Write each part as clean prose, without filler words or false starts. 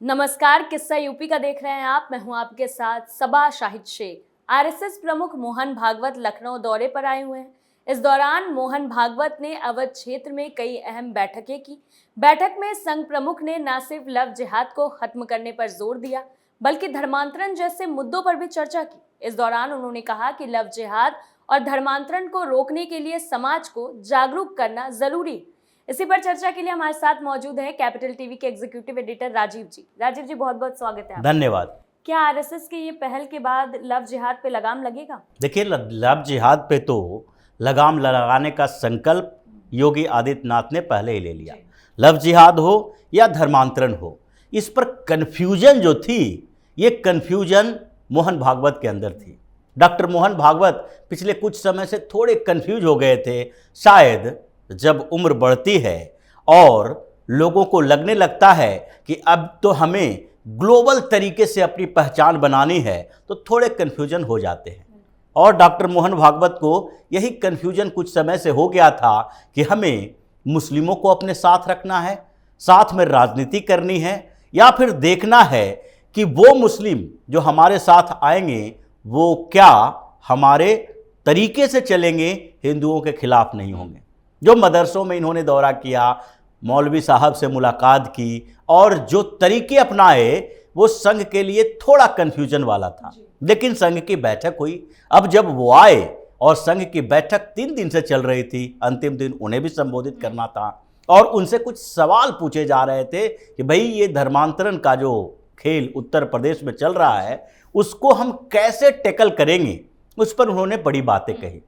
नमस्कार, किस्सा यूपी का देख रहे हैं आप। मैं हूं आपके साथ सबा शाहिद शेख। आरएसएस प्रमुख मोहन भागवत लखनऊ दौरे पर आए हुए हैं। इस दौरान मोहन भागवत ने अवध क्षेत्र में कई अहम बैठकें की। बैठक में संघ प्रमुख ने न सिर्फ लव जिहाद को खत्म करने पर जोर दिया, बल्कि धर्मांतरण जैसे मुद्दों पर भी चर्चा की। इस दौरान उन्होंने कहा कि लव जिहाद और धर्मांतरण को रोकने के लिए समाज को जागरूक करना जरूरी। इसी पर चर्चा के लिए हमारे साथ मौजूद है कैपिटल टीवी के एग्जीक्यूटिव एडिटर राजीव जी। राजीव जी, बहुत बहुत स्वागत है आपका। धन्यवाद। क्या आरएसएस की ये पहल के बाद लव जिहाद पे लगाम लगेगा? देखिए, लव जिहाद पे तो लगाम लगाने का संकल्प योगी आदित्यनाथ ने पहले ही ले लिया। लव जिहाद हो या धर्मांतरण हो, इस पर कन्फ्यूजन जो थी, ये कन्फ्यूजन मोहन भागवत के अंदर थी। डॉक्टर मोहन भागवत पिछले कुछ समय से थोड़े कन्फ्यूज हो गए थे। शायद जब उम्र बढ़ती है और लोगों को लगने लगता है कि अब तो हमें ग्लोबल तरीके से अपनी पहचान बनानी है, तो थोड़े कन्फ्यूजन हो जाते हैं। और डॉक्टर मोहन भागवत को यही कन्फ्यूजन कुछ समय से हो गया था कि हमें मुस्लिमों को अपने साथ रखना है, साथ में राजनीति करनी है, या फिर देखना है कि वो मुस्लिम जो हमारे साथ आएंगे वो क्या हमारे तरीके से चलेंगे, हिंदुओं के खिलाफ नहीं होंगे। जो मदरसों में इन्होंने दौरा किया, मौलवी साहब से मुलाकात की और जो तरीके अपनाए, वो संघ के लिए थोड़ा कन्फ्यूजन वाला था। लेकिन संघ की बैठक हुई। अब जब वो आए और संघ की बैठक 3 दिन से चल रही थी, अंतिम दिन उन्हें भी संबोधित करना था और उनसे कुछ सवाल पूछे जा रहे थे कि भाई ये धर्मांतरण का जो खेल उत्तर प्रदेश में चल रहा है, उसको हम कैसे टैकल करेंगे। उस पर उन्होंने बड़ी बातें कही,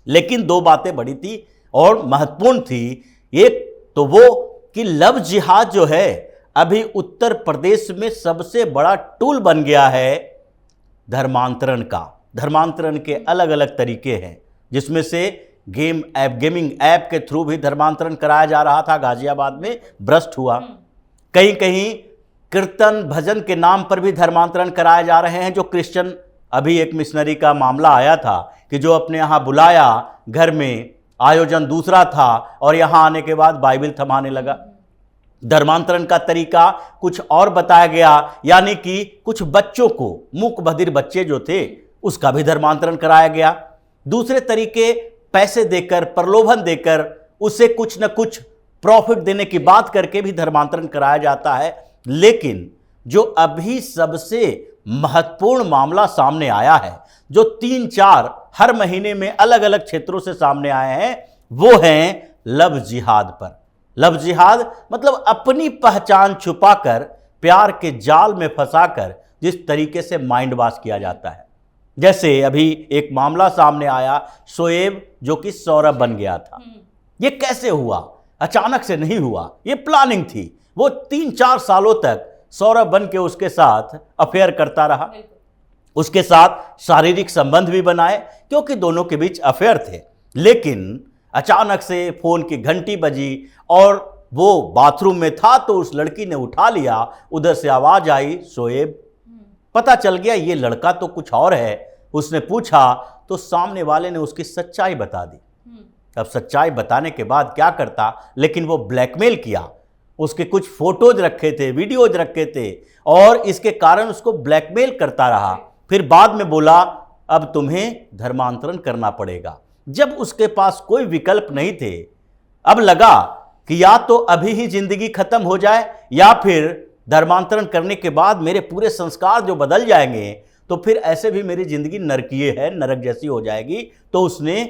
लेकिन 2 बातें बड़ी थी और महत्वपूर्ण थी। एक तो वो कि लव जिहाद जो है अभी उत्तर प्रदेश में सबसे बड़ा टूल बन गया है धर्मांतरण का। धर्मांतरण के अलग अलग तरीके हैं, जिसमें से गेमिंग ऐप के थ्रू भी धर्मांतरण कराया जा रहा था। गाजियाबाद में भ्रष्ट हुआ। कहीं कहीं कीर्तन भजन के नाम पर भी धर्मांतरण कराए जा रहे हैं। जो क्रिश्चियन, अभी एक मिशनरी का मामला आया था कि जो अपने यहाँ बुलाया, घर में आयोजन दूसरा था और यहाँ आने के बाद बाइबल थमाने लगा। धर्मांतरण का तरीका कुछ और बताया गया, यानी कि कुछ बच्चों को, मूक बधिर बच्चे जो थे, उसका भी धर्मांतरण कराया गया। दूसरे तरीके पैसे देकर, प्रलोभन देकर, उसे कुछ न कुछ प्रॉफिट देने की बात करके भी धर्मांतरण कराया जाता है। लेकिन जो अभी सबसे महत्वपूर्ण मामला सामने आया है, जो 3-4 हर महीने में अलग अलग क्षेत्रों से सामने आए हैं, वो हैं लव जिहाद पर। लव जिहाद मतलब अपनी पहचान छुपाकर, प्यार के जाल में फंसाकर जिस तरीके से माइंड वॉश किया जाता है। जैसे अभी एक मामला सामने आया, शोएब जो कि सौरभ बन गया था। ये कैसे हुआ? अचानक से नहीं हुआ, ये प्लानिंग थी। वो 3-4 सालों तक सौरभ बन के उसके साथ अफेयर करता रहा, उसके साथ शारीरिक संबंध भी बनाए, क्योंकि दोनों के बीच अफेयर थे। लेकिन अचानक से फोन की घंटी बजी और वो बाथरूम में था, तो उस लड़की ने उठा लिया। उधर से आवाज आई, शोएब। पता चल गया ये लड़का तो कुछ और है। उसने पूछा तो सामने वाले ने उसकी सच्चाई बता दी। अब सच्चाई बताने के बाद क्या करता, लेकिन वो ब्लैकमेल किया। उसके कुछ फोटोज रखे थे, वीडियोज रखे थे, और इसके कारण उसको ब्लैकमेल करता रहा। फिर बाद में बोला अब तुम्हें धर्मांतरण करना पड़ेगा। जब उसके पास कोई विकल्प नहीं थे, अब लगा कि या तो अभी ही जिंदगी खत्म हो जाए, या फिर धर्मांतरण करने के बाद मेरे पूरे संस्कार जो बदल जाएंगे, तो फिर ऐसे भी मेरी जिंदगी नरकीय है, नरक जैसी हो जाएगी। तो उसने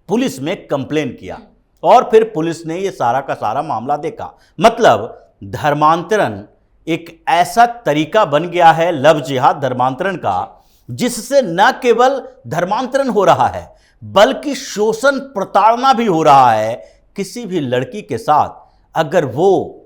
पुलिस में कंप्लेन किया और फिर पुलिस ने ये सारा का सारा मामला देखा। मतलब धर्मांतरण एक ऐसा तरीका बन गया है, लव जिहाद धर्मांतरण का, जिससे न केवल धर्मांतरण हो रहा है, बल्कि शोषण प्रताड़ना भी हो रहा है। किसी भी लड़की के साथ अगर वो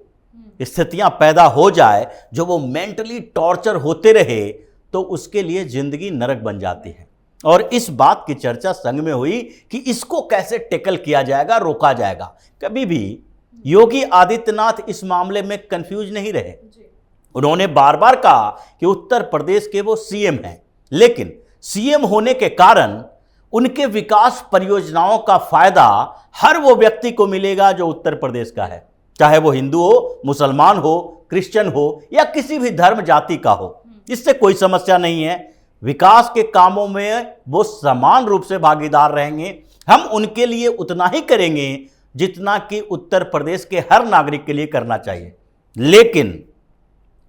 स्थितियां पैदा हो जाए जो वो मेंटली टॉर्चर होते रहे, तो उसके लिए जिंदगी नरक बन जाती है। और इस बात की चर्चा संघ में हुई कि इसको कैसे टैकल किया जाएगा, रोका जाएगा। कभी भी योगी आदित्यनाथ इस मामले में कंफ्यूज नहीं रहे। उन्होंने बार बार कहा कि उत्तर प्रदेश के वो सीएम हैं, लेकिन सीएम होने के कारण उनके विकास परियोजनाओं का फायदा हर वो व्यक्ति को मिलेगा जो उत्तर प्रदेश का है, चाहे वो हिंदू हो, मुसलमान हो, क्रिश्चियन हो या किसी भी धर्म जाति का हो, इससे कोई समस्या नहीं है। विकास के कामों में वो समान रूप से भागीदार रहेंगे। हम उनके लिए उतना ही करेंगे जितना कि उत्तर प्रदेश के हर नागरिक के लिए करना चाहिए, लेकिन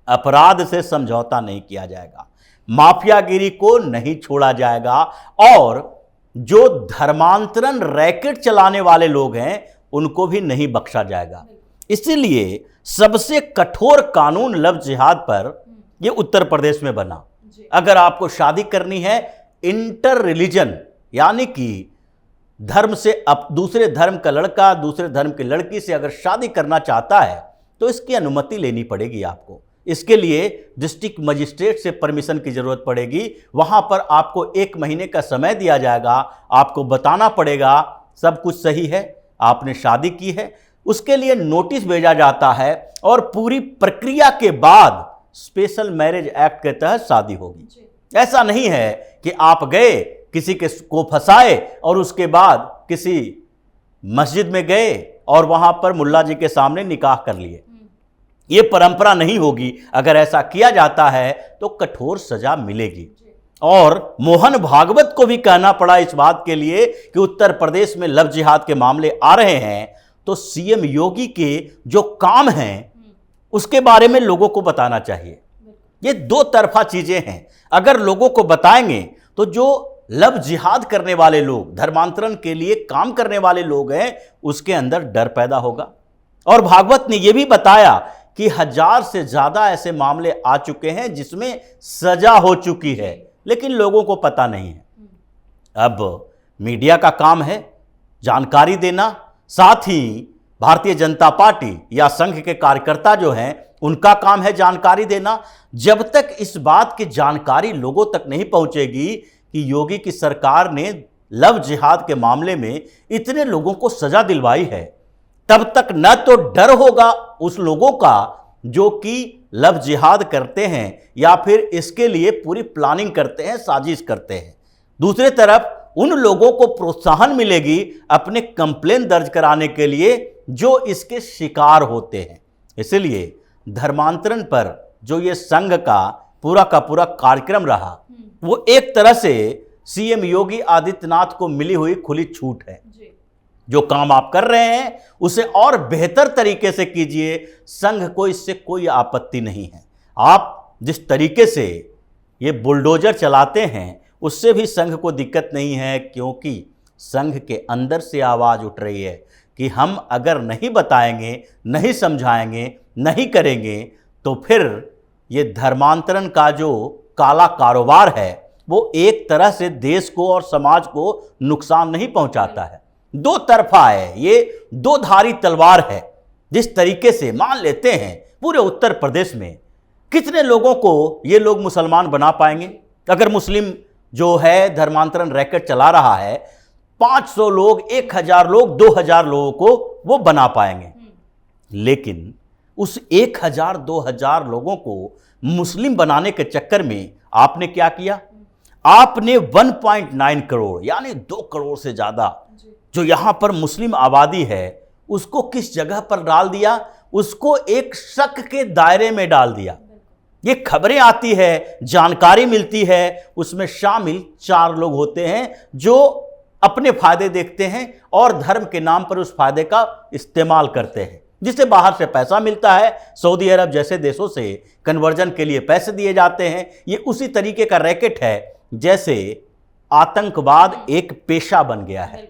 अपराध से समझौता नहीं किया जाएगा, माफियागिरी को नहीं छोड़ा जाएगा, और जो धर्मांतरण रैकेट चलाने वाले लोग हैं उनको भी नहीं बख्शा जाएगा। इसीलिए सबसे कठोर कानून लव जिहाद पर ये उत्तर प्रदेश में बना। अगर आपको शादी करनी है इंटर रिलीजन, यानी कि धर्म से अब दूसरे धर्म का लड़का दूसरे धर्म की लड़की से अगर शादी करना चाहता है तो इसकी अनुमति लेनी पड़ेगी आपको। इसके लिए डिस्ट्रिक्ट मजिस्ट्रेट से परमिशन की जरूरत पड़ेगी। वहां पर आपको 1 महीने का समय दिया जाएगा, आपको बताना पड़ेगा सब कुछ सही है, आपने शादी की है, उसके लिए नोटिस भेजा जाता है और पूरी प्रक्रिया के बाद स्पेशल मैरिज एक्ट के तहत शादी होगी। ऐसा नहीं है कि आप गए किसी के को फंसाए और उसके बाद किसी मस्जिद में गए और वहां पर मुल्ला जी के सामने निकाह कर लिए। ये परंपरा नहीं होगी। अगर ऐसा किया जाता है तो कठोर सजा मिलेगी। और मोहन भागवत को भी कहना पड़ा इस बात के लिए कि उत्तर प्रदेश में लव जिहाद के मामले आ रहे हैं तो सीएम योगी के जो काम हैं उसके बारे में लोगों को बताना चाहिए। ये दो तरफा चीजें हैं। अगर लोगों को बताएंगे तो जो लव जिहाद करने वाले लोग, धर्मांतरण के लिए काम करने वाले लोग हैं, उसके अंदर डर पैदा होगा। और भागवत ने यह भी बताया कि 1000 से ज्यादा ऐसे मामले आ चुके हैं जिसमें सजा हो चुकी है, लेकिन लोगों को पता नहीं है। अब मीडिया का काम है जानकारी देना, साथ ही भारतीय जनता पार्टी या संघ के कार्यकर्ता जो हैं उनका काम है जानकारी देना। जब तक इस बात की जानकारी लोगों तक नहीं पहुंचेगी कि योगी की सरकार ने लव जिहाद के मामले में इतने लोगों को सजा दिलवाई है, तब तक न तो डर होगा उस लोगों का जो कि लव जिहाद करते हैं या फिर इसके लिए पूरी प्लानिंग करते हैं, साजिश करते हैं। दूसरी तरफ उन लोगों को प्रोत्साहन मिलेगी अपने कंप्लेन दर्ज कराने के लिए जो इसके शिकार होते हैं। इसलिए धर्मांतरण पर जो ये संघ का पूरा कार्यक्रम रहा, वो एक तरह से सीएम योगी आदित्यनाथ को मिली हुई खुली छूट है। जो काम आप कर रहे हैं उसे और बेहतर तरीके से कीजिए, संघ को इससे कोई आपत्ति नहीं है। आप जिस तरीके से ये बुलडोजर चलाते हैं उससे भी संघ को दिक्कत नहीं है, क्योंकि संघ के अंदर से आवाज़ उठ रही है कि हम अगर नहीं बताएंगे, नहीं समझाएंगे, नहीं करेंगे तो फिर ये धर्मांतरण का जो काला कारोबार है वो एक तरह से देश को और समाज को नुकसान नहीं पहुंचाता है। दो तरफा है, ये दो धारी तलवार है। जिस तरीके से मान लेते हैं पूरे उत्तर प्रदेश में कितने लोगों को ये लोग मुसलमान बना पाएंगे? अगर मुस्लिम जो है धर्मांतरण रैकेट चला रहा है, 500 लोग, 1000 लोग, 2000 लोगों को वो बना पाएंगे। लेकिन उस 1000 2000 लोगों को मुस्लिम बनाने के चक्कर में आपने क्या किया? आपने 1.9 करोड़ यानी 2 करोड़ से ज्यादा जो यहां पर मुस्लिम आबादी है उसको किस जगह पर डाल दिया? उसको एक शक के दायरे में डाल दिया। ये खबरें आती है, जानकारी मिलती है, उसमें शामिल 4 लोग होते हैं जो अपने फायदे देखते हैं और धर्म के नाम पर उस फायदे का इस्तेमाल करते हैं, जिससे बाहर से पैसा मिलता है। सऊदी अरब जैसे देशों से कन्वर्जन के लिए पैसे दिए जाते हैं। ये उसी तरीके का रैकेट है जैसे आतंकवाद एक पेशा बन गया है।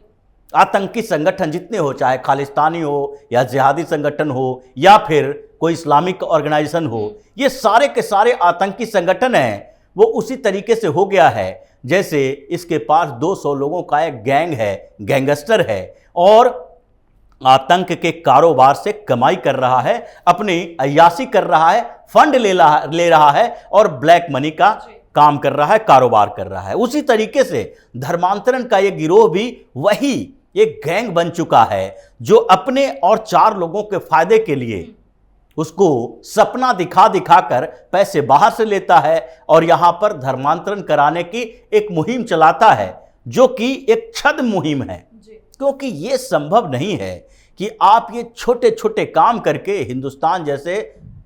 आतंकी संगठन जितने हो, चाहे खालिस्तानी हो या जिहादी संगठन हो या फिर कोई इस्लामिक ऑर्गेनाइजेशन हो, ये सारे के सारे आतंकी संगठन हैं। वो उसी तरीके से हो गया है जैसे इसके पास 200 लोगों का एक गैंग है, गैंगस्टर है, और आतंक के कारोबार से कमाई कर रहा है, अपनी अय्याशी कर रहा है, फंड ले रहा है और ब्लैक मनी का काम कर रहा है, कारोबार कर रहा है। उसी तरीके से धर्मांतरण का ये गिरोह भी वही एक गैंग बन चुका है जो अपने और 4 लोगों के फायदे के लिए उसको सपना दिखा कर पैसे बाहर से लेता है और यहां पर धर्मांतरण कराने की एक मुहिम चलाता है जो कि एक छद्म मुहिम है। क्योंकि यह संभव नहीं है कि आप ये छोटे छोटे काम करके हिंदुस्तान जैसे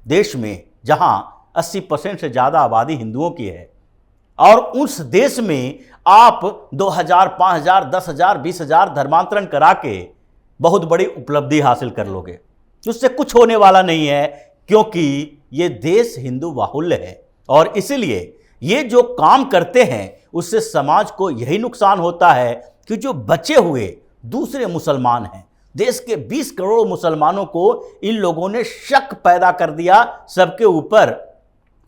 देश में जहां 80% से ज़्यादा आबादी हिंदुओं की है, और उस देश में आप 2000, 5000, 10,000, 20,000 धर्मांतरण करा के बहुत बड़ी उपलब्धि हासिल कर लोगे। उससे कुछ होने वाला नहीं है, क्योंकि ये देश हिंदू बाहुल्य है। और इसलिए ये जो काम करते हैं उससे समाज को यही नुकसान होता है कि जो बचे हुए दूसरे मुसलमान हैं, देश के 20 करोड़ मुसलमानों को इन लोगों ने शक पैदा कर दिया। सबके ऊपर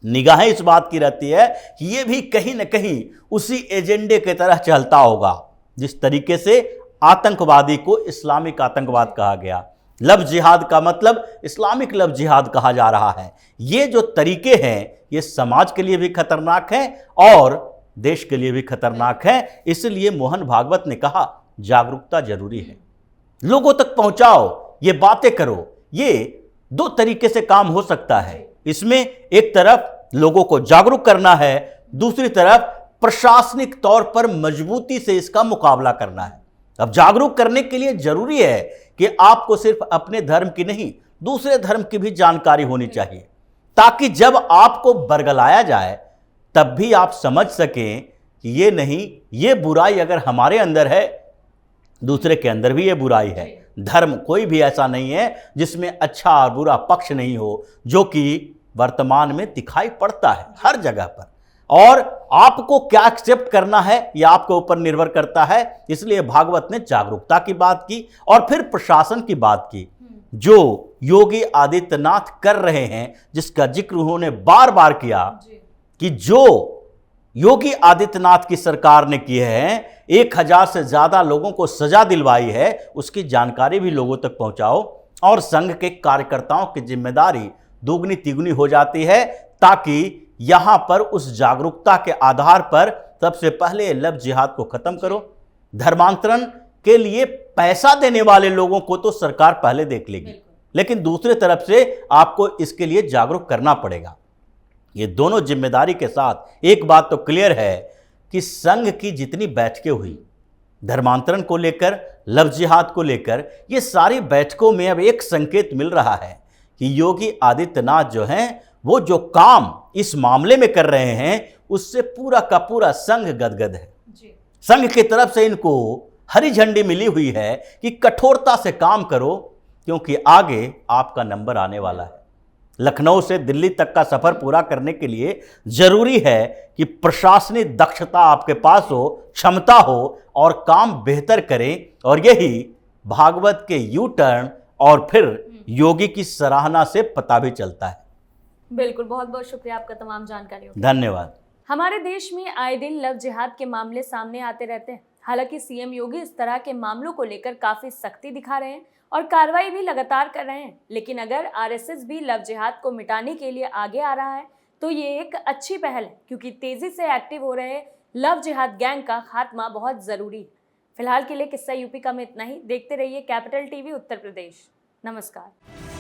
निगाहें इस बात की रहती है कि ये भी कहीं न कहीं उसी एजेंडे की तरह चलता होगा जिस तरीके से आतंकवादी को इस्लामिक आतंकवाद कहा गया। लव जिहाद का मतलब इस्लामिक लव जिहाद कहा जा रहा है। ये जो तरीके हैं ये समाज के लिए भी खतरनाक है और देश के लिए भी खतरनाक है। इसलिए मोहन भागवत ने कहा जागरूकता जरूरी है, लोगों तक पहुंचाओ, ये बातें करो। ये दो तरीके से काम हो सकता है। इसमें एक तरफ लोगों को जागरूक करना है, दूसरी तरफ प्रशासनिक तौर पर मजबूती से इसका मुकाबला करना है। अब जागरूक करने के लिए जरूरी है कि आपको सिर्फ अपने धर्म की नहीं दूसरे धर्म की भी जानकारी होनी चाहिए, ताकि जब आपको बरगलाया जाए तब भी आप समझ सकें कि ये नहीं, ये बुराई अगर हमारे अंदर है दूसरे के अंदर भी ये बुराई है। धर्म कोई भी ऐसा नहीं है जिसमें अच्छा और बुरा पक्ष नहीं हो, जो कि वर्तमान में दिखाई पड़ता है हर जगह पर। और आपको क्या एक्सेप्ट करना है यह आपके ऊपर निर्भर करता है। इसलिए भागवत ने जागरूकता की बात की और फिर प्रशासन की बात की, जो योगी आदित्यनाथ कर रहे हैं, जिसका जिक्र उन्होंने बार बार किया कि जो योगी आदित्यनाथ की सरकार ने की है, 1000 से ज्यादा लोगों को सजा दिलवाई है, उसकी जानकारी भी लोगों तक पहुंचाओ। और संघ के कार्यकर्ताओं की जिम्मेदारी दोगुनी तिगुनी हो जाती है, ताकि यहां पर उस जागरूकता के आधार पर सबसे पहले लव जिहाद को खत्म करो। धर्मांतरण के लिए पैसा देने वाले लोगों को तो सरकार पहले देख लेगी, लेकिन दूसरे तरफ से आपको इसके लिए जागरूक करना पड़ेगा। ये दोनों जिम्मेदारी के साथ एक बात तो क्लियर है कि संघ की जितनी बैठकें हुई धर्मांतरण को लेकर, लव जिहाद को लेकर, ये सारी बैठकों में अब एक संकेत मिल रहा है कि योगी आदित्यनाथ जो हैं वो जो काम इस मामले में कर रहे हैं उससे पूरा का पूरा संघ गदगद है। संघ की तरफ से इनको हरी झंडी मिली हुई है कि कठोरता से काम करो, क्योंकि आगे आपका नंबर आने वाला है। लखनऊ से दिल्ली तक का सफर पूरा करने के लिए जरूरी है कि प्रशासनिक दक्षता आपके पास हो, क्षमता हो और काम बेहतर करें। और यही भागवत के यू टर्न और फिर योगी की सराहना से पता भी चलता है। बिल्कुल, बहुत बहुत शुक्रिया आपका तमाम जानकारी। धन्यवाद। हमारे देश में आए दिन लव जिहाद के मामले सामने आते रहते हैं। हालांकि सीएम योगी इस तरह के मामलों को लेकर काफी सख्ती दिखा रहे हैं और कार्रवाई भी लगातार कर रहे हैं। लेकिन अगर आरएसएस भी लव जिहाद को मिटाने के लिए आगे आ रहा है तो ये एक अच्छी पहल है, क्योंकि तेजी से एक्टिव हो रहे लव जिहाद गैंग का खात्मा बहुत जरूरी है। फिलहाल के लिए किस्सा यूपी का में इतना ही। देखते रहिए कैपिटल टीवी उत्तर प्रदेश। नमस्कार।